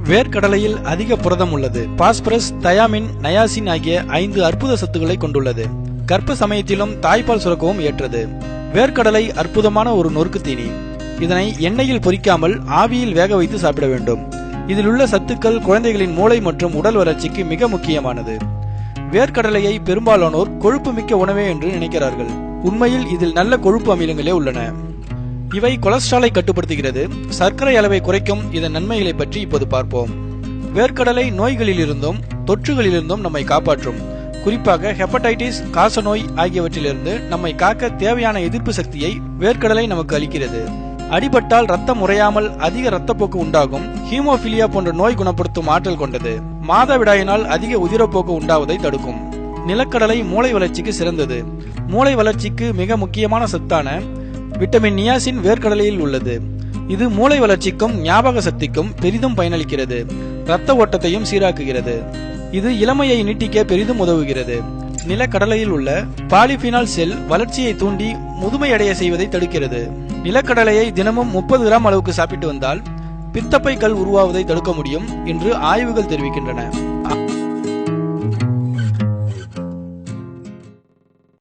வேர்க்கடலையில் அதிக புரதம் உள்ளது. பாஸ்பரஸ், தயாமின், நயாசின் ஆகிய 5 அற்புத சத்துக்களை கொண்டுள்ளது. கர்ப்ப சமயத்திலும் தாய்ப்பால் சுரக்கவும் ஏற்றது. வேர்க்கடலை அற்புதமான ஒரு நொறுக்கு தீனி. இதனை எண்ணெயில் பொரிக்காமல் ஆவியில் வேக வைத்து சாப்பிட வேண்டும். இதில் உள்ள சத்துக்கள் குழந்தைகளின் மூளை மற்றும் உடல் வளர்ச்சிக்கு மிக முக்கியமானது. வேர்க்கடலையை பெரும்பாலானோர் கொழுப்பு மிக்க உணவே என்று நினைக்கிறார்கள். உண்மையில் இதில் நல்ல கொழுப்பு அமிலங்களே உள்ளன. இவை கொலஸ்ட்ராலை கட்டுப்படுத்துகிறது. சர்க்கரை அளவை குறைக்கும் இதன் நன்மைகளை பற்றி இப்போது பார்ப்போம். வேர்க்கடலை நோய்களிலிருந்தும் தொற்றுகளிலிருந்தும் நம்மை காப்பாற்றும். குறிப்பாக ஹெப்படைட்டிஸ், காசநோய் ஆகியவற்றிலிருந்து நம்மை காக்க தேவையான எதிர்ப்பு சக்தியை வேர்க்கடலை நமக்கு அளிக்கிறது. அடிபட்டால் ரத்தம் உறையாமல் அதிக ரத்தப்போக்கு உண்டாகும். ஹீமோபிலியா போன்ற நோய் குணப்படுத்தும் ஆற்றல் கொண்டது. மாதவிடாயினால் அதிக உதிரப்போக்கு உண்டாவதை தடுக்கும். நிலக்கடலை மூளை வளர்ச்சிக்கு சிறந்தது. மூளை வளர்ச்சிக்கு மிக முக்கியமான சத்தான விட்டமின் நியாசின் வேர்க்கடலையில் உள்ளது. இது மூளை வளர்ச்சிக்கும் ஞாபக சக்திக்கும் பெரிதும் பயனளிக்கிறது. இரத்த ஓட்டத்தையும் சீராக்குகிறது. இது இளமையை நீட்டிக்க பெரிதும் உதவுகிறது. நிலக்கடலையில் உள்ள பாலிபினால் செல் வளர்ச்சியை தூண்டி முதுமை அடைய செய்வதை தடுக்கிறது. நிலக்கடலையை தினமும் 30 கிராம் அளவுக்கு சாப்பிட்டு வந்தால் பித்தப்பை கல் உருவாவதை தடுக்க முடியும் என்று ஆய்வுகள் தெரிவிக்கின்றன.